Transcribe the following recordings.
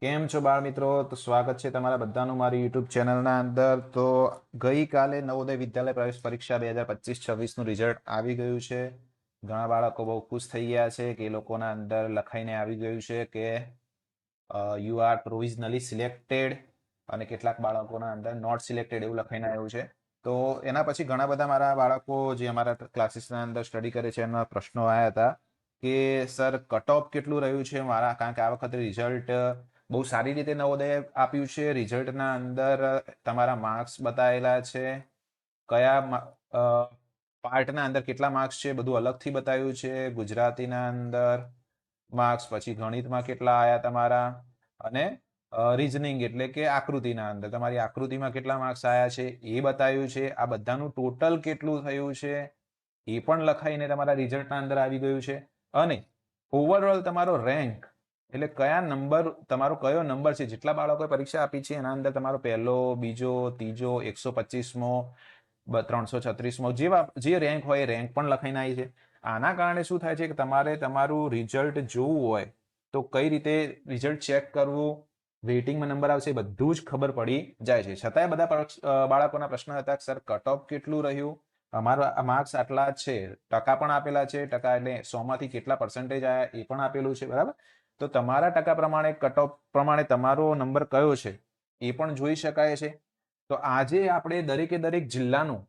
કેમ છો બાળ મિત્રો? તો સ્વાગત છે તમારા બધાનું મારી યુટ્યુબ ચેનલના અંદર. તો ગઈકાલે નવોદય વિદ્યાલય પ્રવેશ પરીક્ષા 2025-26નું રિઝલ્ટ આવી ગયું છે. ઘણા બાળકો બહુ ખુશ થઈ ગયા છે કે એ લોકોના અંદર લખાઈને આવી ગયું છે કે યુ આર પ્રોવિઝનલી સિલેક્ટેડ, અને કેટલાક બાળકોના અંદર નોટ સિલેક્ટેડ એવું લખાઈને આવ્યું છે. તો એના પછી ઘણા બધા મારા બાળકો જે અમારા ક્લાસીસના અંદર સ્ટડી કરે છે એના પ્રશ્નો આવ્યા હતા કે સર કટ ઓફ કેટલું રહ્યું છે મારા, કારણ કે આ વખતે રિઝલ્ટ બહુ સારી રીતે નવોદય આપ્યું છે. રિઝલ્ટના અંદર તમારા માર્ક્સ બતાવેલા છે, કયા પાર્ટના અંદર કેટલા માર્ક્સ છે બધું અલગથી બતાવ્યું છે. ગુજરાતીના અંદર માર્ક્સ, પછી ગણિતમાં કેટલા આવ્યા તમારા, અને રીઝનિંગ એટલે કે આકૃતિના અંદર તમારી આકૃતિમાં કેટલા માર્ક્સ આવ્યા છે એ બતાવ્યું છે. આ બધાનું ટોટલ કેટલું થયું છે એ પણ લખાઈને તમારા રિઝલ્ટના અંદર આવી ગયું છે. અને ઓવરઓલ તમારો રેન્ક એટલે કયા નંબર, તમારો કયો નંબર છે, જેટલા બાળકોએ પરીક્ષા આપી છે એના અંદર તમારો પહેલો, બીજો, ત્રીજો, 125મો, 336મો જે રેન્ક હોય એ રેન્ક પણ લખાઈને આવી છે. આના કારણે શું થાય છે કે તમારે તમારું રિઝલ્ટ જોવું હોય તો કઈ રીતે રિઝલ્ટ ચેક કરવું, વેઇટિંગમાં નંબર આવશે, બધું જ ખબર પડી જાય છે. છતાંય બધા બાળકોના પ્રશ્ન હતા કે સર કટ ઓફ કેટલું રહ્યું, અમારા માર્ક્સ આટલા છે, ટકા પણ આપેલા છે, ટકા એટલે 100માંથી કેટલા પર્સન્ટેજ આવ્યા એ પણ આપેલું છે, બરાબર. તો તમારા ટકા પ્રમાણે, કટ ઓફ પ્રમાણે તમારો નંબર કયો છે એ પણ જોઈ શકાય છે. તો આજે આપણે દરેકે દરેક જિલ્લાનું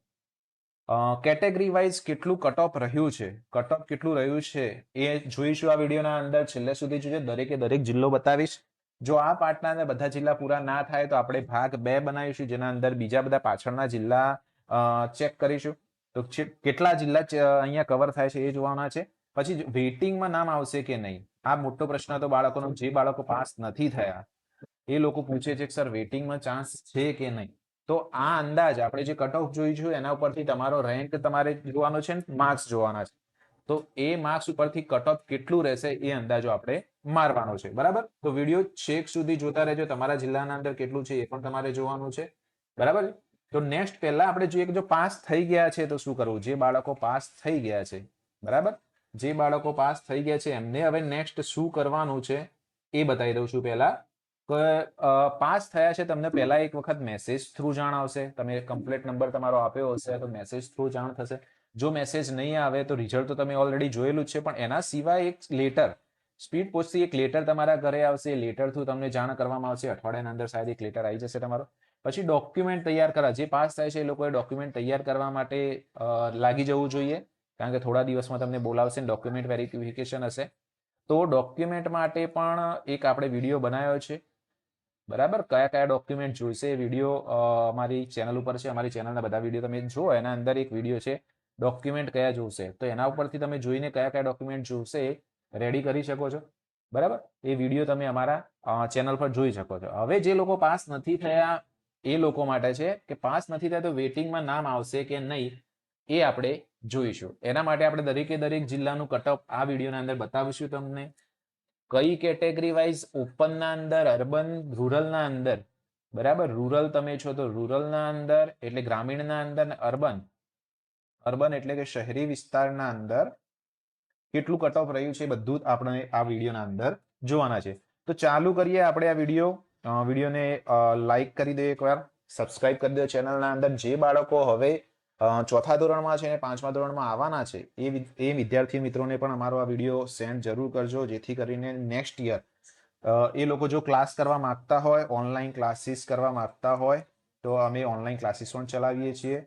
કેટેગરી વાઇઝ કેટલું કટ ઓફ રહ્યું છે, કટ ઓફ કેટલું રહ્યું છે એ જોઈશું આ વિડીયોના અંદર. છેલ્લે સુધી જોજો, દરેકે દરેક જિલ્લો બતાવીશ. જો આ પાર્ટના અંદર બધા જિલ્લા પૂરા ના થાય તો આપણે ભાગ 2 બનાવીશું, જેના અંદર બીજા બધા પાછળના જિલ્લા ચેક કરીશું. તો કેટલા જિલ્લા અહીંયા કવર થાય છે એ જોવાના છે. પછી વેઇટિંગમાં નામ આવશે કે નહીં, આ મોટો પ્રશ્ન તો બાળકોનો. જે બાળકો પાસ નથી થયા એ લોકો પૂછે છે કે સર વેઇટિંગમાં ચાન્સ છે કે નહીં. તો આ અંદાજ આપણે જે કટ ઓફ જોઈશું એના ઉપરથી તમારો રેન્ક તમારે જોવાનો છે, માર્ક્સ જોવાના છે. તો એ માર્ક્સ ઉપરથી કટ ઓફ કેટલું રહેશે એ અંદાજો આપણે મારવાનો છે, બરાબર. તો વિડીયો છેક સુધી જોતા રહેજો. તમારા જિલ્લાના અંદર કેટલું છે એ પણ તમારે જોવાનું છે, બરાબર. તો નેક્સ્ટ પહેલા આપણે જોઈએ કે જો પાસ થઈ ગયા છે તો શું કરવું. જે બાળકો પાસ થઈ ગયા છે, બરાબર, જે બાળકો પાસ થઈ ગયા છે એમને હવે નેક્સ્ટ શું કરવાનું છે એ બતાવી દઉં છું. પહેલા પાસ થયા છે તમને પહેલા એક વખત મેસેજ થ્રુ જાણ આવશે. તમે કમ્પ્લીટ નંબર તમારો આપ્યો હશે તો મેસેજ થ્રુ જાણ થશે. જો મેસેજ નહીં આવે તો રિઝલ્ટ તો તમે ઓલરેડી જોયેલું જ છે, પણ એના સિવાય એક લેટર, સ્પીડ પોસ્ટથી એક લેટર તમારા ઘરે આવશે. લેટર થ્રુ તમને જાણ કરવામાં આવશે. અઠવાડિયાના અંદર શાયદ એક લેટર આવી જશે તમારો. પછી ડોક્યુમેન્ટ તૈયાર કરવા, જે પાસ થાય છે એ લોકોએ ડોક્યુમેન્ટ તૈયાર કરવા માટે લાગી જવું જોઈએ, કારણ કે થોડા દિવસમાં તમને બોલાવશે, ડોક્યુમેન્ટ વેરિફિકેશન હશે. તો ડોક્યુમેન્ટ માટે પણ એક આપણે વિડીયો બનાવ્યો છે, બરાબર. કયા કયા ડોક્યુમેન્ટ જોઈશે એ વિડીયો અમારી ચેનલ ઉપર છે. અમારી ચેનલના બધા વિડીયો તમે જુઓ, એના અંદર એક વિડીયો છે ડોક્યુમેન્ટ કયા જોશે, તો એના ઉપરથી તમે જોઈને કયા કયા ડોક્યુમેન્ટ જોશે રેડી કરી શકો છો, બરાબર. એ વિડીયો તમે અમારા ચેનલ પર જોઈ શકો છો. હવે જે લોકો પાસ નથી થયા એ લોકો માટે છે કે પાસ નથી થયા તો વેટિંગમાં નામ આવશે કે નહીં એ આપણે જોઈશું. એના માટે આપણે દરેકે દરેક જિલ્લાનું કટ ઓફ આ વિડીયોના અંદર બતાવીશું તમને. કઈ કેટેગરી વાઇઝ ઓપનના અંદર, અર્બન, રૂરલના અંદર, બરાબર. રૂરલ તમે છો તો રૂરલના અંદર એટલે ગ્રામીણના અંદર, અર્બન, અર્બન એટલે કે શહેરી વિસ્તારના અંદર કેટલું કટ ઓફ રહ્યું છે બધું જ આપણે આ વિડીયોના અંદર જોવાના છે. તો ચાલુ કરીએ આપણે આ વિડીયો. વિડીયોને લાઈક કરી દો, એકવાર સબસ્ક્રાઇબ કરી દો ચેનલના અંદર. જે બાળકો હવે ચોથા ધોરણમાં છે અને 5મા ધોરણમાં આવવાના છે એ વિદ્યાર્થી મિત્રોને પણ અમારો આ વિડીયો સેન્ડ જરૂર કરજો, જેથી કરીને નેક્સ્ટ યર એ લોકો જો ક્લાસ કરવા માંગતા હોય, ઓનલાઈન ક્લાસીસ કરવા માંગતા હોય તો અમે ઓનલાઈન ક્લાસીસ પણ ચલાવીએ છીએ,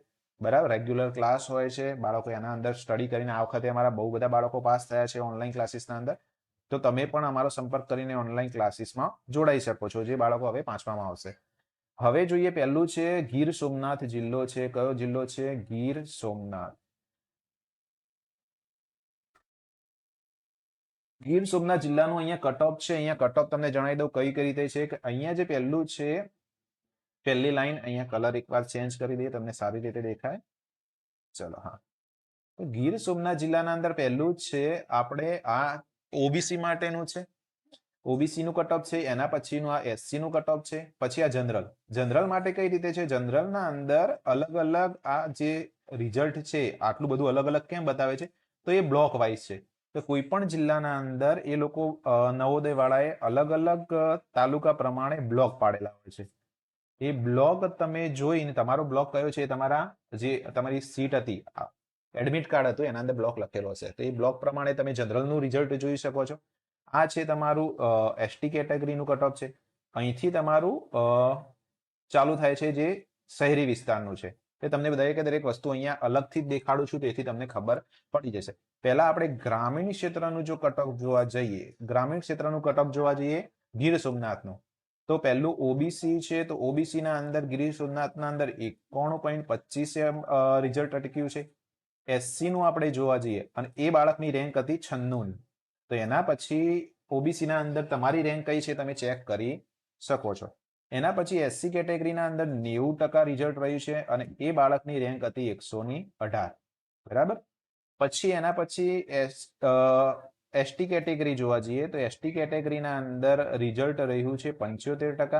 બરાબર. રેગ્યુલર ક્લાસ હોય છે, બાળકો એના અંદર સ્ટડી કરીને, આ વખતે અમારા બહુ બધા બાળકો પાસ થયા છે ઓનલાઈન ક્લાસીસના અંદર. તો તમે પણ અમારો સંપર્ક કરીને ઓનલાઈન ક્લાસીસમાં જોડાઈ શકો છો, જે બાળકો હવે 5મામાં આવશે. હવે જોઈએ, પહેલું છે ગીર સોમનાથ જિલ્લો છે. કયો જિલ્લો છે? ગીર સોમનાથ. ગીર સોમનાથ જિલ્લાનું અહીંયા કટ ઓફ છે. અહીંયા કટ ઓફ તમને જણાવી દઉં કઈ રીતે છે કે અહીંયા જે પહેલું છે, પહેલી લાઈન, અહીંયા કલર એકવાર ચેન્જ કરી દઈએ તમને સારી રીતે દેખાય. ચલો, હા. તો ગીર સોમનાથ જિલ્લાના અંદર પહેલું જ છે આપણે આ ઓબીસી માટેનું છે. ઓબીસી નું કટ ઓફ છે. એના પછીનું આ એસસી નું કટ ઓફ છે. પછી આ જનરલ. જનરલ માટે કઈ રીતે છે? જનરલના અંદર અલગ અલગ આ જે રિઝલ્ટ છે આટલું બધું અલગ અલગ કેમ બતાવે છે? તો એ બ્લોક વાઇઝ છે. તો કોઈ પણ જિલ્લાના અંદર એ લોકો નવોદય વાળાએ અલગ અલગ તાલુકા પ્રમાણે બ્લોક પાડેલા હોય છે. એ બ્લોક તમે જોઈને તમારો બ્લોક કયો છે તમારા જે તમારી સીટ હતી એડમિટ કાર્ડ હતું એના અંદર બ્લોક લખેલો હશે તો એ બ્લોક પ્રમાણે તમે જનરલનું રિઝલ્ટ જોઈ શકો છો. આ છે તમારું એસટી કેટેગરીનું કટઓફ છે. અહીંથી તમારું ચાલુ થાય છે જે શહેરી વિસ્તારનું છે. તે તમને દરેકે દરેક વસ્તુ અહીંયા અલગથી જ દેખાડું છું તેથી તમને ખબર પડી જશે. પહેલા આપણે ગ્રામીણ ક્ષેત્રનું જો કટઓફ જોવા જઈએ, ગ્રામીણ ક્ષેત્રનું કટઓફ જોવા જઈએ ગીર સોમનાથનું, તો પહેલું ઓબીસી છે. તો ઓબીસી ના અંદર ગીર સોમનાથના અંદર 91.25 રિઝલ્ટ અટક્યું છે. એસસી નું આપણે જોવા જઈએ અને એ બાળકની રેન્ક હતી 96. તો એના પછી ઓબીસી ના અંદર તમારી રેન્ક કઈ છે તમે ચેક કરી શકો છો. એના પછી એસસી કેટેગરીના અંદર 90% રિઝલ્ટ રહ્યું છે અને એ બાળકની રેન્ક હતી 118. બરાબર. પછી એના પછી એસટી કેટેગરી જોવા જઈએ તો એસટી કેટેગરીના અંદર રિઝલ્ટ રહ્યું છે 75%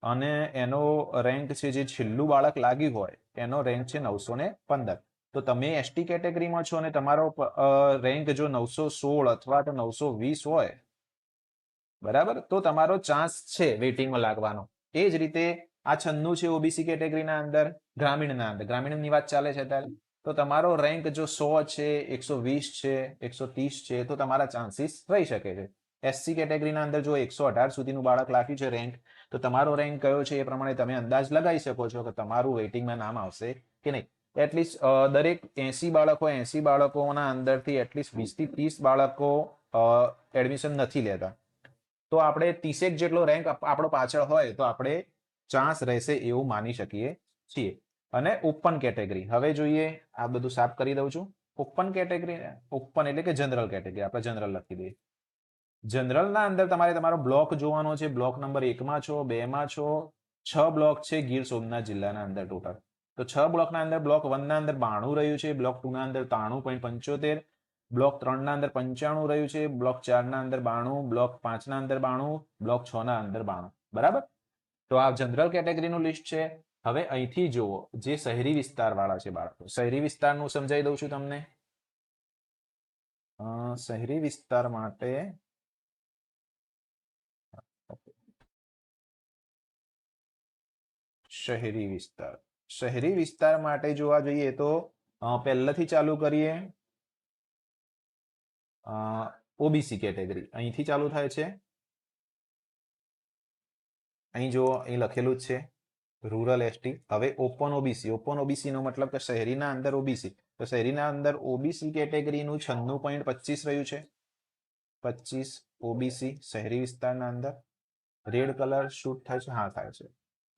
અને એનો રેન્ક છે જે છેલ્લું બાળક લાગ્યું હોય એનો રેન્ક છે 915. તો તમે એસટી કેટેગરીમાં છો અને તમારો રેન્ક જો 916 અથવા તો 920 હોય, બરાબર, તો તમારો ચાન્સ છે વેઇટિંગમાં લાગવાનો. એ જ રીતે આ 96 છે ઓબીસી કેટેગરીના અંદર ગ્રામીણના અંદર, ગ્રામીણની વાત ચાલે છે અત્યારે. તો તમારો રેન્ક જો 100 છે, 120 છે, 130 છે તો તમારા ચાન્સીસ રહી શકે છે. એસસી કેટેગરીના અંદર જો 118 સુધીનું બાળક લાગ્યું છે રેન્ક, તો તમારો રેન્ક કયો છે એ પ્રમાણે તમે અંદાજ લગાવી શકો છો કે તમારું વેઇટિંગમાં નામ આવશે કે નહીં. એટલીસ્ટ દરેક 80 બાળકો 80 બાળકોના અંદરથી એટલીસ્ટ 20 થી 30 બાળકો એડમિશન નથી લેતા. તો આપણે 30 જેટલો રેન્ક આપણો પાછળ હોય તો આપણે ચાન્સ રહેશે એવું માની શકીએ છીએ. અને ઓપન કેટેગરી હવે જોઈએ, આ બધું સાફ કરી દઉં છું. ઓપન કેટેગરી, ઓપન એટલે કે જનરલ કેટેગરી, આપણે જનરલ લખી દઈએ. જનરલના અંદર તમારે તમારો બ્લોક જોવાનો છે. બ્લોક નંબર 1 માં છો, 2 માં છો. 6 બ્લોક છે ગીર સોમનાથ જિલ્લાના અંદર ટોટલ. તો 6 બ્લોકના અંદર બ્લોક 1 ના અંદર 92 રહ્યું છે, બ્લોક 2 ના અંદર 93.75, બ્લોક 3 ના અંદર 95 રહ્યું છે, બ્લોક 4 ના અંદર 92, બ્લોક 5 ના અંદર 92, બ્લોક 6 ના અંદર 92. બરાબર. તો આ જનરલ કેટેગરીનું લિસ્ટ છે. હવે અહીંથી જુઓ જે શહેરી વિસ્તાર વાળા છે બાળકો, શહેરી વિસ્તારનું સમજાવી દઉં છું તમને. શહેરી વિસ્તાર માટે શહેરી વિસ્તાર માટે જોવા જઈએ તો પહેલાથી ચાલુ કરીએ. ઓબીસી કેટેગરી અહીંથી ચાલુ થાય છે. અહીં જો અહીં લખેલું જ છે રૂરલ એસટી. હવે ઓપન ઓબીસી, ઓપન ઓબીસી નો મતલબ કે શહેરીના અંદર ઓબીસી. તો શહેરીના અંદર ઓબીસી કેટેગરીનું 96.25 રહ્યું છે. 25 ઓબીસી શહેરી વિસ્તારના અંદર. રેડ કલર શૂટ થાય છે, હા થાય છે.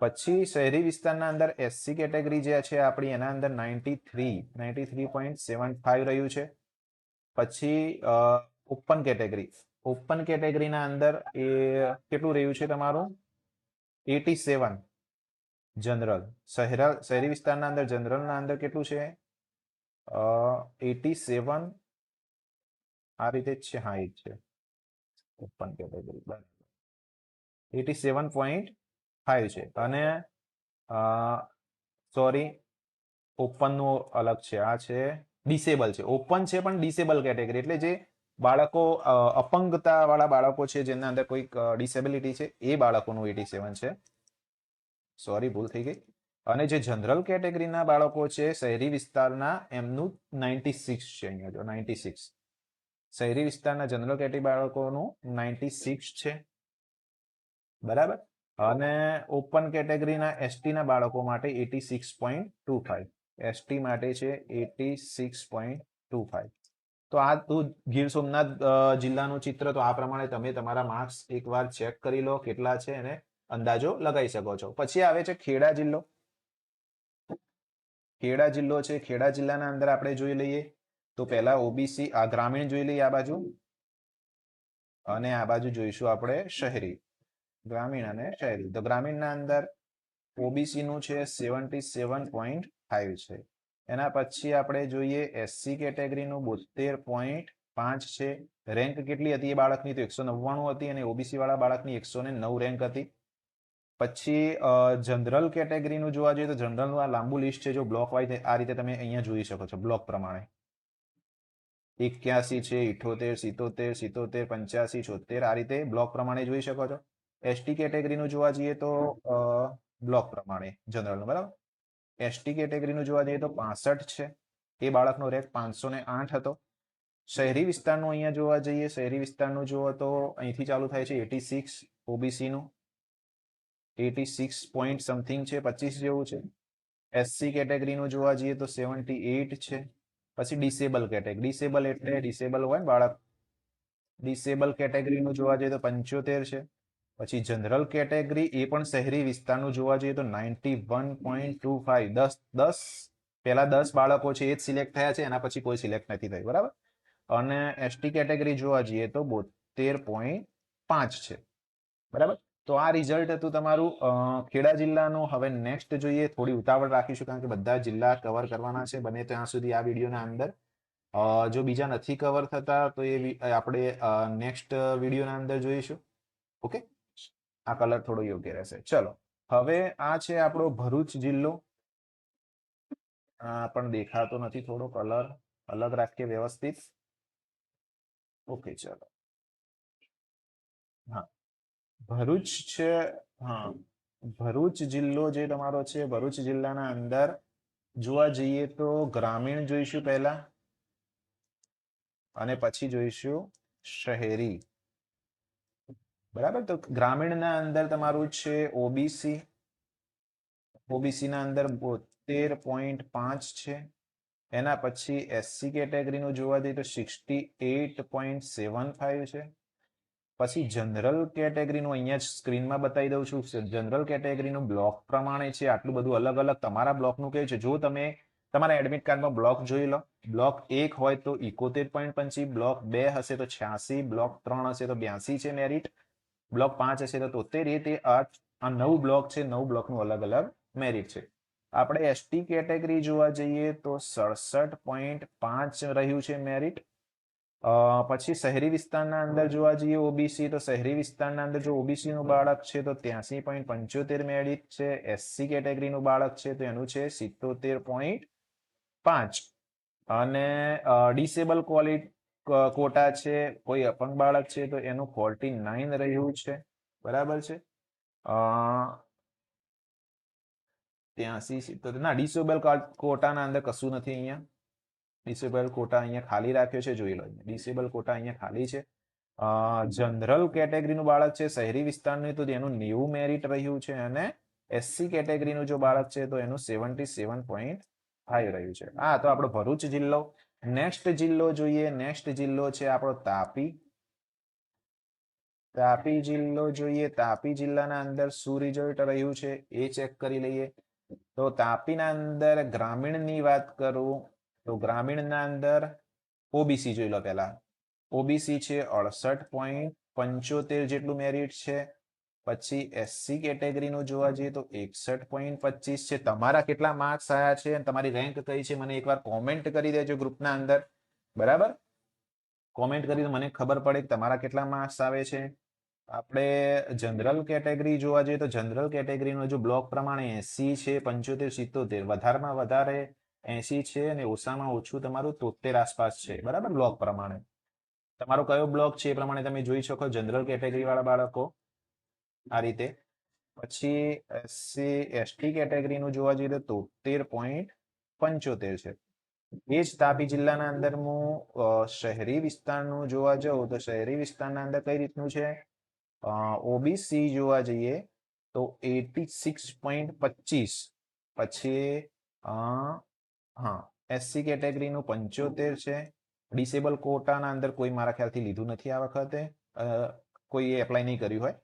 પછી શહેરી વિસ્તારના અંદર એસસી કેટેગરી જે છે આપણી, એના અંદર 93.75 રહ્યું છે. પછી ઓપન કેટેગરી, ઓપન કેટેગરીના અંદર એ કેટલું રહ્યું છે તમારું 87. જનરલ શહેરી વિસ્તારના અંદર જનરલના અંદર કેટલું છે 87. આ રીતે જ છે, હા એ જ છે ઓપન કેટેગરી, બરાબર 87.5 છે. અને સોરી, ઓપનનું અલગ છે, આ છે ડિસેબલ છે. ઓપન છે પણ ડિસેબલ કેટેગરી એટલે જે બાળકો અપંગતા વાળા બાળકો છે જેના અંદર કોઈક ડિસેબિલિટી છે એ બાળકોનું 87 છે. સોરી, ભૂલ થઈ ગઈ. અને જે જનરલ કેટેગરીના બાળકો છે શહેરી વિસ્તારના એમનું 96 છે. અહીંયા જો 96 શહેરી વિસ્તારના જનરલ કેટેગરી બાળકોનું 96 છે. બરાબર. અને ઓપન કેટેગરીના એસટીના બાળકો માટે 86.25, એસટી માટે છે 86.25. તો આ ગીર સોમનાથ જિલ્લાનું ચિત્ર. તો આ પ્રમાણે તમે તમારા માર્ક્સ એકવાર ચેક કરી લો કેટલા છે અને અંદાજો લગાવી શકો છો. પછી આવે છે ખેડા જિલ્લો. ખેડા જિલ્લો છે. ખેડા જિલ્લાના અંદર આપણે જોઈ લઈએ તો પહેલા ઓબીસી આ ગ્રામીણ જોઈ લઈએ આ બાજુ, અને આ બાજુ જોઈશું આપણે શહેરી, ગ્રામીણ અને શહેરી. તો ગ્રામીણના અંદર ઓબીસી નું છે 77.5 છે. એના પછી આપણે જોઈએ એસસી કેટેગરીનું 72.5 છે. રેન્ક કેટલી હતી એ બાળકની તો 199 હતી અને ઓબીસી વાળા બાળકની 109 રેન્ક હતી. પછી જનરલ કેટેગરીનું જોવા જોઈએ તો જનરલનું આ લાંબુ લિસ્ટ છે. જો બ્લોક વાઇઝ આ રીતે તમે અહીંયા જોઈ શકો છો બ્લોક પ્રમાણે. 81 છે, 78, 77, 77, 85, 76 આ રીતે બ્લોક પ્રમાણે જોઈ શકો છો. એસટી કેટેગરીનું જોવા જઈએ તો બ્લોક પ્રમાણે જનરલનું બરાબર. એસટી કેટેગરીનું જોવા જઈએ તો 65 છે, એ બાળકનો રેન્ક 508 હતો. શહેરી વિસ્તારનું અહીંયા જોવા જઈએ, શહેરી વિસ્તારનું જુઓ તો અહીંથી ચાલુ થાય છે 86, ઓબીસી નું 86 પોઈન્ટ સમથિંગ છે, 25 જેવું છે. એસસી કેટેગરીનું જોવા જઈએ તો 78 છે. પછી ડિસેબલ કેટેગરી, ડિસેબલ એટલે ડિસેબલ હોય ને બાળક, ડિસેબલ કેટેગરીનું જોવા જઈએ તો 75 છે. પછી જનરલ કેટેગરી એ પણ શહેરી વિસ્તારનું જોવા જઈએ તો 91.25, 10 પહેલા 10 બાળકો છે એ જ સિલેક્ટ થયા છે, એના પછી કોઈ સિલેક્ટ નથી થયું બરાબર. અને એસટી કેટેગરી જોવા જઈએ તો 72.5 છે બરાબર. તો આ રિઝલ્ટ હતું તમારું ખેડા જિલ્લાનું. હવે નેક્સ્ટ જોઈએ, થોડી ઉતાવળ રાખીશું કારણ કે બધા જિલ્લા કવર કરવાના છે બને ત્યાં સુધી આ વિડીયોના અંદર. જો બીજા નથી કવર થતા તો એ આપણે નેક્સ્ટ વિડીયોના અંદર જોઈશું. ઓકે, આ કલર થોડો યોગ્ય રહેશે. ચલો, હવે આ છે આપણો ભરૂચ જિલ્લો. આ પણ દેખાતો નથી, થોડો કલર અલગ રાખીએ વ્યવસ્થિત. ઓકે ચલો, હા ભરૂચ છે. હા, ભરૂચ જિલ્લો જે તમારો છે, ભરૂચ જિલ્લાના અંદર જોવા જઈએ તો ગ્રામીણ જોઈશું પહેલા અને પછી જોઈશું શહેરી બરાબર. તો ગ્રામીણના અંદર તમારું છે ઓબીસી, ઓબીસી ના અંદર 72.5 છે. એના પછી એસસી કેટેગરીનું જોવા જઈએ તો 68.75 છે. પછી જનરલ કેટેગરીનું અહીંયા સ્ક્રીનમાં બતાવી દઉં છું. જનરલ કેટેગરીનું બ્લોક પ્રમાણે છે, આટલું બધું અલગ અલગ તમારા બ્લોકનું કેવું છે. જો તમે તમારા એડમિટ કાર્ડમાં બ્લોક જોઈ લો, બ્લોક 1 હોય તો 71.25, બ્લોક 2 હશે તો 86, બ્લોક 3 હશે તો 82 છે મેરિટ, બ્લોક 5 હશે તો 73. તે આ 9 બ્લોક છે, 9 બ્લોકનું અલગ અલગ મેરિટ છે. આપણે એસટી કેટેગરી જોવા જઈએ તો 67.5 રહ્યું છે મેરિટ. પછી શહેરી વિસ્તારના અંદર જોવા જઈએ ઓબીસી, તો શહેરી વિસ્તારના અંદર જો ઓબીસી નું બાળક છે તો 83.75 મેરિટ છે. એસસી કેટેગરીનું બાળક છે તો એનું છે 77.5. અને ડિસેબલ કોટા છે, કોઈ અપંગ બાળક છે તો એનું 49 રહ્યું છે બરાબર છે. 83 ના, ડિસેબલ કોટાના અંદર કશું નથી અહીંયા. ડિસેબલ કોટા અહીંયા ખાલી રાખ્યો છે, જોઈ લો. ડિસેબલ કોટા અહીંયા ખાલી છે. જનરલ કેટેગરીનું બાળક છે શહેરી વિસ્તારનું તો એનું 90 મેરિટ રહ્યું છે. અને એસસી કેટેગરીનું જો બાળક છે તો એનું 77.5 રહ્યું છે. હા, તો આપણો ભરૂચ જિલ્લો. નેક્સ્ટ જિલ્લો જોઈએ, નેક્સ્ટ જિલ્લો છે આપણો તાપી. તાપી જિલ્લો જોઈએ, તાપી જિલ્લાના અંદર શું રિઝલ્ટ રહ્યું છે એ ચેક કરી લઈએ. તો તાપીના અંદર ગ્રામીણની વાત કરું તો ગ્રામીણના અંદર ઓબીસી જોઈ લો પહેલા. ઓબીસી છે 68.75 જેટલું મેરિટ છે. પછી એસસી કેટેગરીનું જોવા જઈએ તો 61.25 છે. તમારા કેટલા માર્ક્સ આવ્યા છે અને તમારી રેન્ક કઈ છે મને એકવાર કોમેન્ટ કરી દેજો ગ્રુપના અંદર બરાબર. કોમેન્ટ કરી મને ખબર પડે કે તમારા કેટલા માર્ક્સ આવે છે. આપણે જનરલ કેટેગરી જોવા જઈએ તો જનરલ કેટેગરીનો જો બ્લોક પ્રમાણે 80 છે, 75, 77, વધારેમાં વધારે 80 છે અને ઓછામાં ઓછું તમારું 73 આસપાસ છે બરાબર. બ્લોક પ્રમાણે તમારો કયો બ્લોક છે એ પ્રમાણે તમે જોઈ શકો જનરલ કેટેગરી વાળા બાળકો આ રીતે. પછી એસટી કેટેગરીનું જોવા જઈએ તો 73.75 છે. એ જ તાપી જિલ્લાના અંદર હું શહેરી વિસ્તારનું જોવા જાઉં તો શહેરી વિસ્તારના અંદર કઈ રીતનું છે, ઓબીસી જોવા જઈએ તો 86.25. પછી હા, એસસી કેટેગરીનું 75 છે. ડિસેબલ કોટાના અંદર કોઈ મારા ખ્યાલથી લીધું નથી આ વખતે, કોઈ એપ્લાય નહીં કર્યું હોય.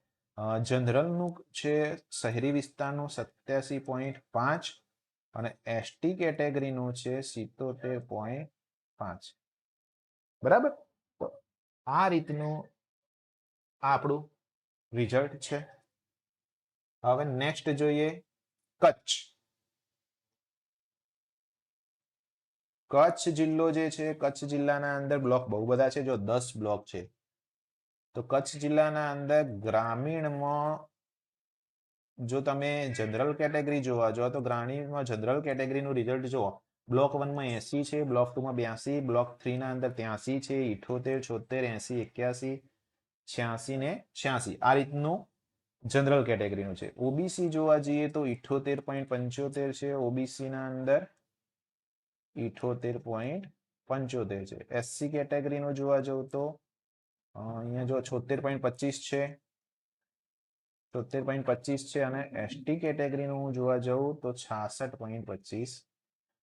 જનરલનું છે શહેરી વિસ્તારનું 87.5 અને એસટી કેટેગરીનું છે 77.5 બરાબર. આ રીતનું આપણું રિઝલ્ટ છે. હવે નેક્સ્ટ જોઈએ કચ્છ. કચ્છ જિલ્લો જે છે, કચ્છ જિલ્લાના અંદર બ્લોક બહુ બધા છે, જો 10 બ્લોક છે. તો કચ્છ જિલ્લાના અંદર ગ્રામીણમાં જો તમે જનરલ કેટેગરી જોવા જાઓ તો ગ્રામીણમાં જનરલ કેટેગરીનું રિઝલ્ટ જુઓ બ્લોક 1 માં 80 છે, બ્લોક 2 માં 82, બ્લોક 3 ના અંદર 83 છે, 78, 76, 80, 81, 86 ને 86 આ રીતનું જનરલ કેટેગરીનું છે. ઓબીસી જોવા જઈએ તો 78.75 છે ઓબીસી ના અંદર 78.75 છે. એસસી કેટેગરીનું જોવા જવું તો અહીંયા જો 76.25 છે, 76.25 છે અને એસટી કેટેગરીનું હું જોવા જવું તો 66.25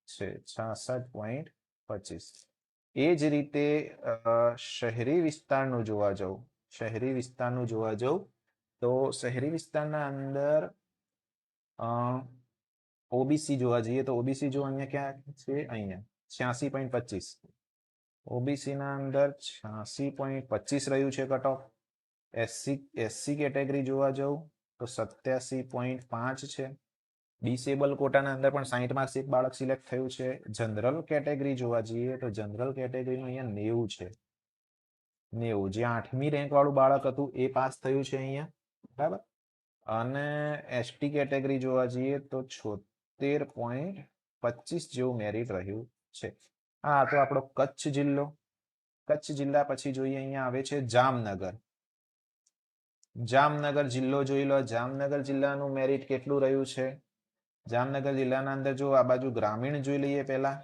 છે, 66.25. એ જ રીતે શહેરી વિસ્તારનું જોવા જવું, શહેરી વિસ્તારનું જોવા જવું તો શહેરી વિસ્તારના અંદર ઓબીસી જોવા જઈએ તો ઓબીસી જો અહીંયા ક્યાં છે, અહીંયા 86.25. ઓબીસી ના અંદર 86.25 રહ્યું છે કટ ઓફ. એસસી કેટેગરી જોવા જવું તો 87.5 છે. ડિસેબલ કોટાના અંદર પણ 60 માર્ક્સ એક બાળક સિલેક્ટ થયું છે. જનરલ કેટેગરી જોવા જઈએ તો જનરલ કેટેગરીનું અહીંયા 90 છે, 90. જે 8મી રેન્ક વાળું બાળક હતું એ પાસ થયું છે અહીંયા, બરાબર. અને એસટી કેટેગરી જોવા જઈએ તો 76.25 જેવું મેરિટ રહ્યું છે. આ તો આપણો કચ્છ જિલ્લો. કચ્છ જિલ્લા પછી જોઈએ અહીંયા આવે છે જામનગર. જામનગર જિલ્લો જોઈ લો. જામનગર જિલ્લાનું મેરિટ કેટલું રહ્યું છે? જામનગર જિલ્લાના અંદર જો આ બાજુ ગ્રામીણ જોઈ લઈએ પહેલા.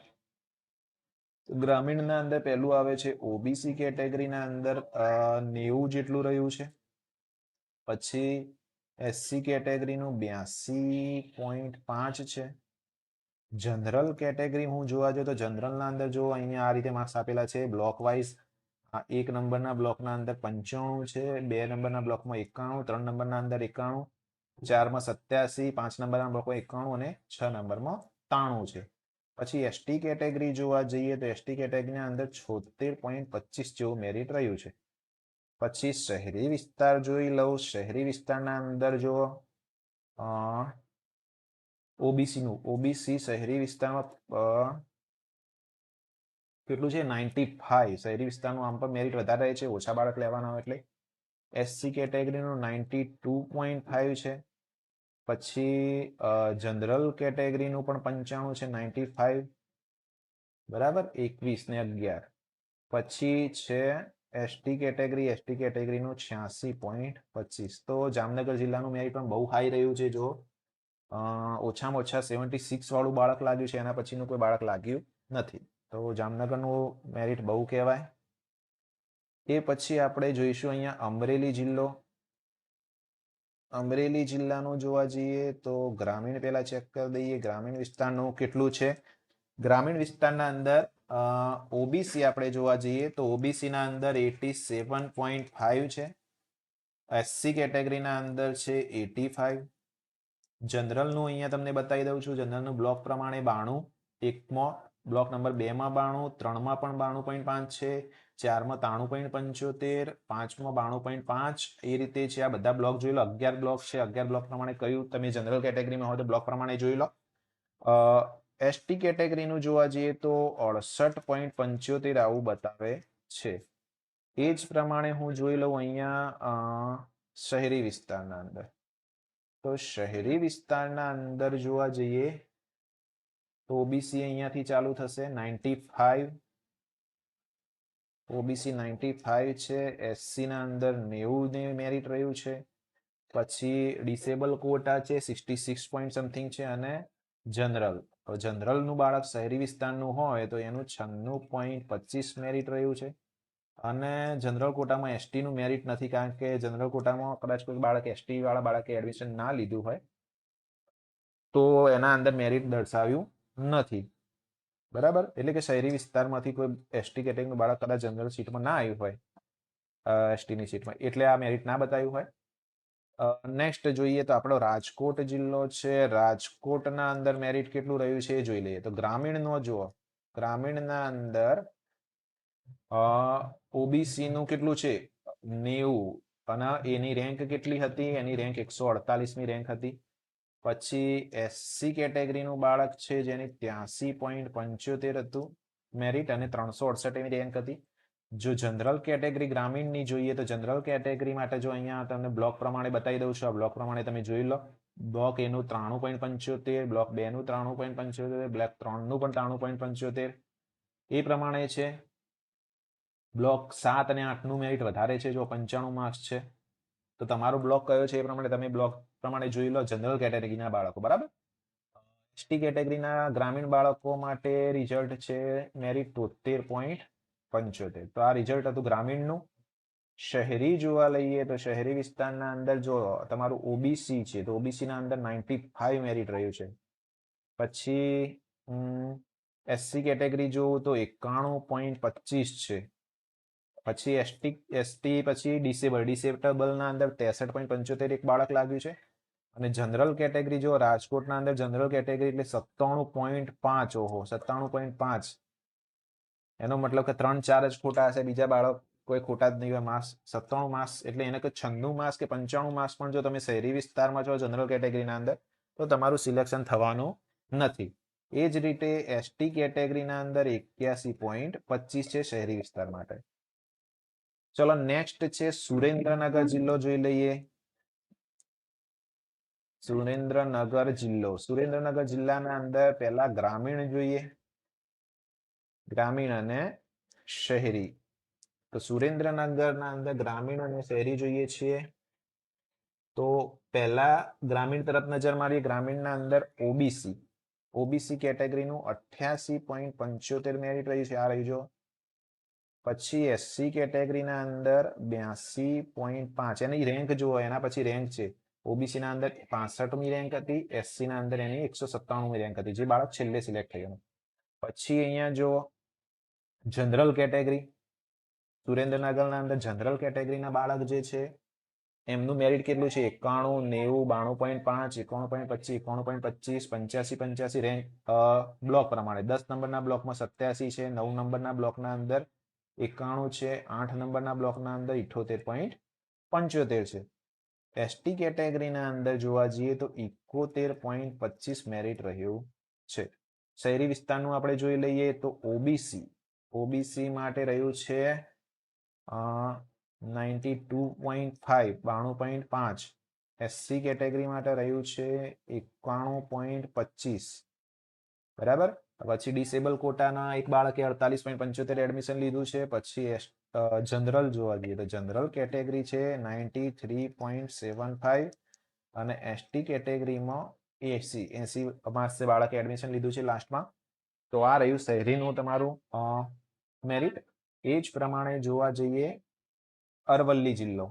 ગ્રામીણના અંદર પહેલું આવે છે ઓબીસી કેટેગરીના અંદર 90 જેટલું રહ્યું છે. પછી એસસી કેટેગરીનું 82.5 છે. જનરલ કેટેગરી હું જોવા જઉં તો જનરલના અંદર જો અહીંયા આ રીતે માર્ક્સ આપેલા છે બ્લોક વાઇઝ. 1 નંબરના બ્લોકના અંદર 95 છે, 2 નંબરના બ્લોકમાં 91, 3 નંબરના અંદર 91, 4 માં 87, 5 નંબરના બ્લોકમાં 91 અને 6 નંબરમાં 93 છે. પછી એસટી કેટેગરી જોવા જઈએ તો એસટી કેટેગરીના અંદર 76.25 જેવું મેરિટ રહ્યું છે. પછી શહેરી વિસ્તાર જોઈ લઉં. શહેરી વિસ્તારના અંદર જો ઓબીસી શહેરી વિસ્તારમાં કેટલું છે? 95. શહેરી વિસ્તારનું આમ પણ મેરિટ વધારે રહે છે, ઓછા બાળક લેવાના હોય એટલે. એસસી કેટેગરીનું 92.5 છે. પછી જનરલ કેટેગરીનું પણ 95 છે, 95, બરાબર. 21 ને 11. પછી છે એસટી કેટેગરી. એસટી કેટેગરીનું 86.25. તો જામનગર જિલ્લાનું મેરિટ પણ બહુ હાઈ રહ્યું છે. જો ઓછામાં ઓછા 76 વાળું બાળક લાગ્યું છે, એના પછીનું કોઈ બાળક લાગ્યું નથી. તો જામનગરનું મેરિટ બહુ કહેવાય. એ પછી આપણે જોઈશું અહીંયા અમરેલી જિલ્લો. અમરેલી જિલ્લાનું જોવા જઈએ તો ગ્રામીણ પહેલા ચેક કરી દઈએ. ગ્રામીણ વિસ્તારનું કેટલું છે? ગ્રામીણ વિસ્તારના અંદર ઓબીસી આપણે જોવા જઈએ તો ઓબીસીના અંદર 87.5 છે. એસસી કેટેગરીના અંદર છે 85. જનરલનું અહીંયા તમને બતાવી દઉં છું. જનરલનું બ્લોક પ્રમાણે 92, એકમાં બ્લોક નંબર 2માં 92, 3માં પણ 92.5 છે, 4માં 93.75, 5માં 92.5. એ રીતે છે. આ બધા બ્લોક જોઈ લો. 11 બ્લોક છે. 11 બ્લોક પ્રમાણે કયું તમે જનરલ કેટેગરીમાં હોય તો બ્લોક પ્રમાણે જોઈ લો. એસટી કેટેગરીનું જોવા જઈએ તો 68.75 આવું બતાવે છે. એ જ પ્રમાણે હું જોઈ લઉં અહીંયા શહેરી વિસ્તારના અંદર. તો શહેરી વિસ્તારના અંદર જોવા જઈએ તો ઓબીસી અહીંયાથી ચાલુ થશે 95. ઓબીસી 95 છે. એસસી ના અંદર 90 મેરિટ રહ્યું છે. પછી ડિસેબલ કોટા છે 66 પોઈન્ટ સમથિંગ છે. અને જનરલ, જનરલનું બાળક શહેરી વિસ્તારનું હોય તો એનું 96.25 મેરિટ રહ્યું છે. અને જનરલ કોટામાં એસટી નું મેરિટ નથી, કારણ કે જનરલ કોટામાં કદાચ કોઈ બાળક એસટી વાળા બાળકે એડમિશન ના લીધું હોય તો એના અંદર મેરિટ દર્શાવ્યું નથી, બરાબર. એટલે કે શહેરી વિસ્તારમાંથી કોઈ એસટી કેટેગરીનું બાળક કદાચ જનરલ સીટમાં ના આવ્યું હોય, એસટીની સીટમાં, એટલે આ મેરિટ ના બતાવ્યું હોય. નેક્સ્ટ જોઈએ તો આપણો રાજકોટ જિલ્લો છે. રાજકોટના અંદર મેરિટ કેટલું રહ્યું છે એ જોઈ લઈએ. તો ગ્રામીણનો જુઓ. ગ્રામીણના અંદર ઓબીસી નું કેટલું છે? 90. અને એની રેન્ક કેટલી હતી? એની રેન્ક 148મી રેન્ક હતી. પછી એસસી કેટેગરીનું બાળક છે જેની 83.75 હતું મેરિટ અને 368મી રેન્ક હતી. જો જનરલ કેટેગરી ગ્રામીણની જોઈએ તો જનરલ કેટેગરી માટે જો અહીંયા તમને બ્લોક પ્રમાણે બતાવી દઉં છું. આ બ્લોક પ્રમાણે તમે જોઈ લો. બ્લોક એનું 93.75, બ્લોક 2નું 93.75, બ્લોક 3નું પણ 93.75 એ પ્રમાણે છે. બ્લોક 7 અને 8નું મેરિટ વધારે છે, જો 95 માર્ક્સ છે. તો તમારો બ્લોક કયો છે એ પ્રમાણે તમે બ્લોક પ્રમાણે જોઈ લો. જનરલ કેટેગરીના બાળકો, બરાબર. એસટી કેટેગરીના ગ્રામીણ બાળકો માટે રિઝલ્ટ છે મેરિટ 73.75. તો આ રિઝલ્ટ હતું ગ્રામીણનું. શહેરી જોવા લઈએ તો શહેરી વિસ્તારના અંદર જો તમારું ઓબીસી છે તો ઓબીસીના અંદર 95 મેરિટ રહ્યું છે. પછી એસસી કેટેગરી જોવું તો 91.25 છે. પછી એસટી પછી ડિસેબલના અંદર 63.75 એક બાળક લાગ્યું છે. અને જનરલ કેટેગરી જો રાજકોટના અંદર જનરલ કેટેગરી એટલે 97.5. ઓહો, 97.5. એનો મતલબ કે 3-4 જ ખોટા હશે, બીજા બાળક કોઈ ખોટા જ નહીં હોય. માર્ક્સ 97 માર્ક્સ એટલે એને કે 96 માર્ક્સ કે 95 માર્ક્સ પણ જો તમે શહેરી વિસ્તારમાં છો જનરલ કેટેગરીના અંદર તો તમારું સિલેક્શન થવાનું નથી. એ જ રીતે એસટી કેટેગરીના અંદર 81.25 છે શહેરી વિસ્તાર માટે. ચલો નેક્સ્ટ છે સુરેન્દ્રનગર જિલ્લો જોઈ લઈએ. સુરેન્દ્રનગર જિલ્લો. સુરેન્દ્રનગર જિલ્લાના અંદર પહેલા ગ્રામીણ જોઈએ, ગ્રામીણ અને શહેરી. તો સુરેન્દ્રનગરના અંદર ગ્રામીણ અને શહેરી જોઈએ છીએ. તો પહેલા ગ્રામીણ તરફ નજર મારીએ. ગ્રામીણના અંદર ઓબીસી કેટેગરીનું 88.75 મેરિટ રહ્યું છે, આ રહી જો. પછી એસસી કેટેગરીના અંદર 82.5. એની રેન્ક જુઓ, એના પછી રેન્ક છે. ઓબીસી ના અંદર 65મી રેન્ક હતી, એસસી ના અંદર એની 197મી રેન્ક હતી, જે બાળક છેલ્લે સિલેક્ટ થયું. પછી અહીંયા જો જનરલ કેટેગરી, સુરેન્દ્રનગરના અંદર જનરલ કેટેગરીના બાળક જે છે એમનું મેરિટ કેટલું છે? 91, 90, 92.5, 91.25, 91.25, 85 રેન્ક બ્લોક પ્રમાણે. 10 નંબરના બ્લોકમાં 87 છે, 9 નંબરના બ્લોકના અંદર 91 છે, 8 નંબરના બ્લોકના અંદર 78.75 છે. એસટી કેટેગરીના અંદર જોવા જઈએ તો 71.25 મેરિટ રહ્યું છે. શહેરી વિસ્તારનું આપણે જોઈ લઈએ તો ઓબીસી માટે રહ્યું છે 92.5, 92.5. એસસી કેટેગરી માટે રહ્યું છે 91.25, બરાબર. પછી ડિસેબલ કોટાના એક બાળકે 48.75 એડમિશન લીધું છે. પછી જનરલ જોવા જઈએ તો જનરલ કેટેગરી છે 93.75 અને એસટી કેટેગરીમાં 80 માર્ક્સે બાળકે એડમિશન લીધું છે લાસ્ટમાં. તો આ રહ્યું શહેરીનું તમારું મેરિટ. એ જ પ્રમાણે જોવા જઈએ અરવલ્લી જિલ્લો.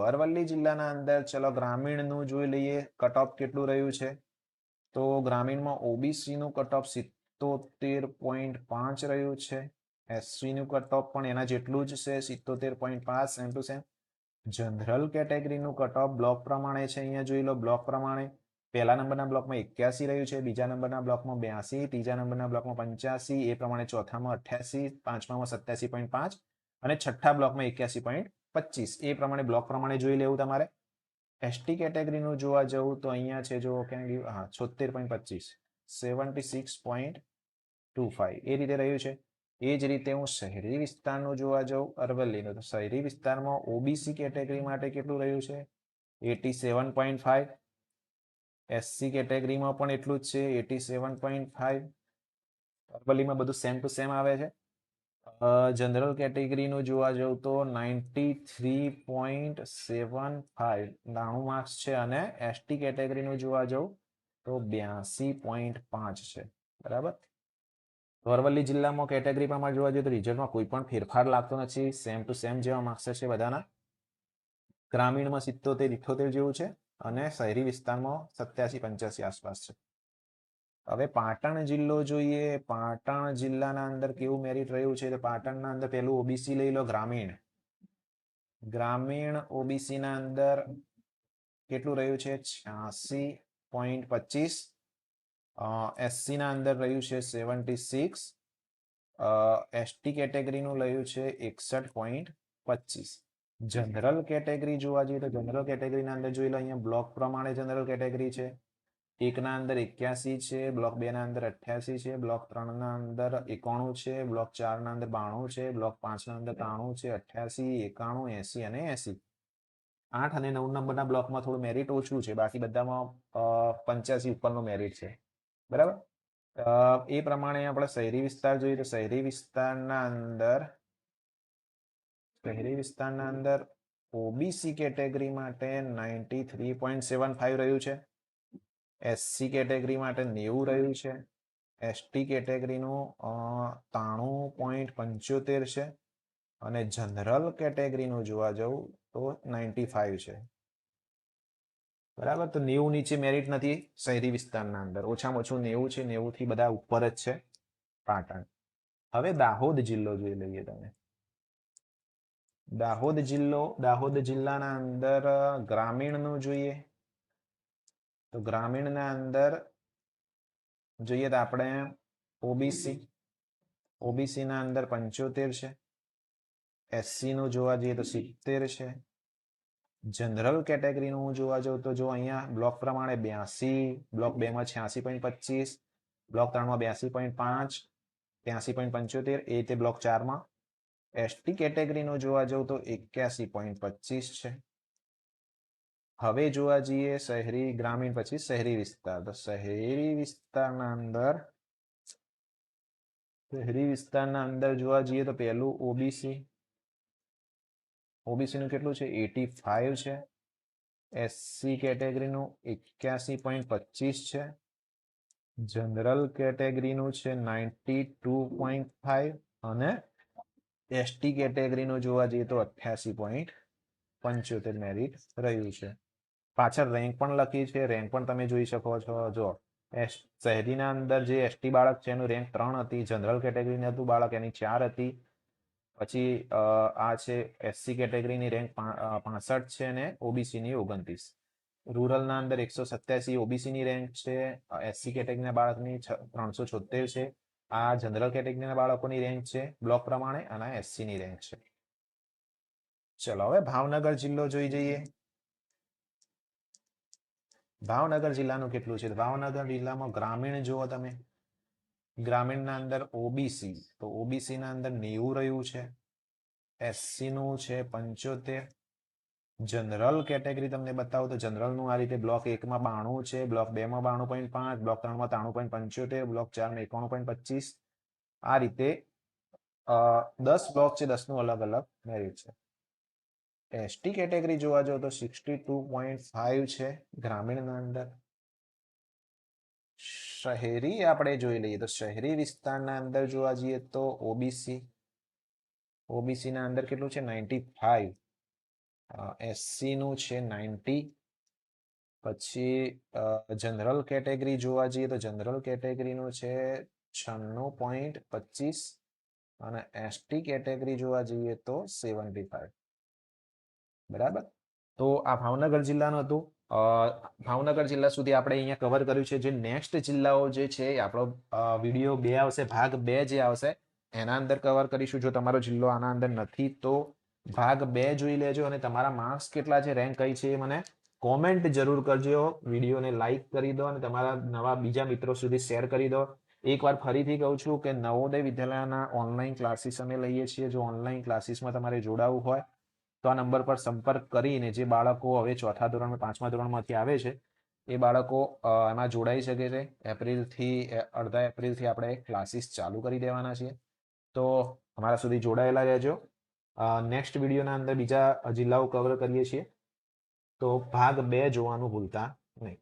અરવલ્લી જિલ્લાના અંદર ચલો ગ્રામીણનું જોઈ લઈએ કટ ઓફ કેટલું રહ્યું છે. તો ગ્રામીણમાં ઓબીસીનું કટ ઓફ 77.5 રહ્યું છે. એસસીનું કટ ઓફ પણ એના જેટલું જ છે, 77.5, સેમ ટુ સેમ. જનરલ કેટેગરીનું કટ ઓફ બ્લોક પ્રમાણે છે, અહીંયા જોઈ લો. બ્લોક પ્રમાણે પહેલા નંબરના બ્લોકમાં 81 રહ્યું છે, બીજા નંબરના બ્લોકમાં 82, ત્રીજા નંબરના બ્લોકમાં 85, એ પ્રમાણે ચોથામાં 88, પાંચમામાં 87.5 અને છઠ્ઠા બ્લોકમાં 81.25. એ પ્રમાણે બ્લોક પ્રમાણે જોઈ લેવું તમારે. એસટી કેટેગરીનું જોવા જવું તો અહીંયા છે જો 76.25, 76.25 એ રીતે રહ્યું છે. એ જ રીતે હું શહેરી વિસ્તારનું જોવા જાઉં અરવલ્લીનું, તો શહેરી વિસ્તારમાં ઓબીસી કેટેગરી માટે કેટલું રહ્યું છે? 87.5. એસસી કેટેગરીમાં પણ એટલું જ છે, 87.5. અરવલ્લીમાં બધું સેમ ટુ સેમ આવે છે. જનરલ કેટેગરીનું જોવા જાઉં તો 93.75, 90 માર્ક્સ છે. અને એસટી કેટેગરીનું જોવા જાઉં તો 82.5 છે, બરાબર. અરવલ્લી જિલ્લામાં કેટેગરી પ્રમાણે જોવા જઈએ તો રિઝલ્ટમાં કોઈ પણ ફેરફાર લાગતો નથી, સેમ ટુ સેમ જેવા માર્ક્સ છે બધાના. ગ્રામીણમાં 77, 78 જેવું છે અને શહેરી વિસ્તારમાં 87-85 આસપાસ છે. હવે પાટણ જિલ્લો જોઈએ. પાટણ જિલ્લાના અંદર કેવું મેરિટ રહ્યું છે? તો પાટણના અંદર પહેલું ઓબીસી લઈ લો, ગ્રામીણ ઓબીસીના અંદર કેટલું રહ્યું છે? 86.25. એસસીના અંદર રહ્યું છે 76. એસટી કેટેગરીનું રહ્યું છે 61.25. જનરલ કેટેગરી જોવા જઈએ તો જનરલ કેટેગરીના અંદર જોઈ લો, અહીંયા બ્લોક પ્રમાણે જનરલ કેટેગરી છે. 1ના અંદર 81 છે, બ્લોક 2ના અંદર 88 છે, બ્લોક 3ના અંદર 91 છે, બ્લોક 4ના અંદર 92 છે, બ્લોક 5ના અંદર 93 છે, 88, 91, 80 અને 80. 8 અને 9 નંબરના બ્લોકમાં થોડું મેરિટ ઓછું છે, બાકી બધામાં 85 ઉપરનો મેરિટ છે. બરાબર. એ પ્રમાણે આપણે શહેરી વિસ્તાર જોઈએ તો શહેરી વિસ્તારના અંદર ઓબીસી કેટેગરી માટે 93.75 રહ્યું છે. એસસી કેટેગરી માટે 90 રહ્યું છે. એસટી કેટેગરીનું 93.75 છે અને જનરલ કેટેગરીનું જોવા જવું તો 95 છે. બરાબર. તો 90 નીચે મેરિટ નથી શહેરી વિસ્તારના અંદર, ઓછામાં ઓછું 90 છે, 90 થી બધા ઉપર જ છે પાટણ. હવે દાહોદ જિલ્લો જોઈ લઈએ તમે. દાહોદ જિલ્લાના અંદર ગ્રામીણનું જોઈએ તો ગ્રામીણના અંદર જોઈએ તો આપણે ઓબીસી ના અંદર 75 છે. એસસી નું જોવા જઈએ તો 70 છે. જનરલ કેટેગરીનું જોવા જાઉં તો જો અહીંયા બ્લોક પ્રમાણે 82, બ્લોક 2 માં 86.25, બ્લોક 3 માં 82.5, 83.75, એ રીતે બ્લોક 4 માં. એસટી કેટેગરીનું જોવા જાઉં તો 81.25 છે. હવે જોવા જઈએ શહેરી ગ્રામીણ પછી શહેરી વિસ્તાર, તો શહેરી વિસ્તારના અંદર જોવા જઈએ તો પહેલું ઓબીસી નું કેટલું છે? 85 છે. એસસી કેટેગરીનું 81.25 છે. જનરલ કેટેગરીનું છે 92.5 અને એસટી કેટેગરીનું જોવા જઈએ તો 88.75 મેરિટ રહ્યું છે. પાછળ રેન્ક પણ લખી છે, રેન્ક પણ તમે જોઈ શકો છો. જો શહેરીના અંદર જે એસટી બાળક છે એનું રેન્ક 3 હતી, જનરલ કેટેગરીનું હતું બાળક એની 4 હતી. પછી આ છે એસસી કેટેગરીની રેન્ક 65 છે અને ઓબીસીની 29. રૂરલના અંદર 187 ઓબીસીની રેન્ક છે, એસસી કેટેગરીના બાળકની 376 છે. આ જનરલ કેટેગરીના બાળકોની રેન્ક છે બ્લોક પ્રમાણે અને એસસીની રેન્ક છે. ચલો હવે ભાવનગર જિલ્લો જોઈ જઈએ. ભાવનગર જિલ્લાનું કેટલું છે? ભાવનગર જિલ્લામાં ગ્રામીણ જુઓ તમે. ગ્રામીણના અંદર ઓબીસી, તો ઓબીસીના અંદર 90 રહ્યું છે. એસસી નું છે 75. જનરલ કેટેગરી તમને બતાવો તો જનરલનું આ રીતે બ્લોક 1 માં 92 છે, બ્લોક 2 માં 92.5, બ્લોક 3 માં 93.75, બ્લોક 4 માં 91.25. આ રીતે 10 બ્લોક છે, 10 નું અલગ અલગ મેરિટ છે. એસટી કેટેગરી જોવા જાવ તો 62.5 છે ગ્રામીણના અંદર. શહેરી આપણે જોઈ લઈએ તો શહેરી વિસ્તારના અંદર જોવા જઈએ તો ઓબીસી ના અંદર કેટલું છે? 95. એસસી નું છે 90. પછી જનરલ કેટેગરી જોવા જઈએ તો જનરલ કેટેગરીનું છે 96.25 અને એસટી કેટેગરી જોવા જઈએ તો 75. બરાબર. તો આ ભાવનગર જિલ્લાનું હતું. ભાવનગર જિલ્લા સુધી આપણે અહીંયા કવર કર્યું છે. જે નેક્સ્ટ જિલ્લાઓ જે છે આપણો વિડીયો 2 આવશે, ભાગ 2 જે આવશે એના અંદર કવર કરીશું. જો તમારો જિલ્લો આના અંદર નથી તો ભાગ 2 જોઈ લેજો અને તમારા માર્ક્સ કેટલા છે, રેન્ક કઈ છે એ મને કોમેન્ટ જરૂર કરજો. વિડીયોને લાઈક કરી દો અને તમારા નવા બીજા મિત્રો સુધી શેર કરી દો. એકવાર ફરીથી કહું છું કે નવોદય વિદ્યાલયના ઓનલાઈન ક્લાસીસ અમે લઈએ છીએ. જો ઓનલાઈન ક્લાસીસમાં તમારે જોડાવું હોય તો આ નંબર પર સંપર્ક કરીને જે બાળકો હવે 4થા ધોરણ 5મા ધોરણમાંથી આવે છે એ બાળકો એમાં જોડાઈ શકે છે. અડધા એપ્રિલથી આપણે ક્લાસીસ ચાલુ કરી દેવાના છીએ. તો અમારા સુધી જોડાયેલા રહેજો. નેક્સ્ટ વિડીયોના અંદર બીજા જિલ્લાઓ કવર કરીએ છીએ, તો ભાગ 2 જોવાનું ભૂલતા નહીં.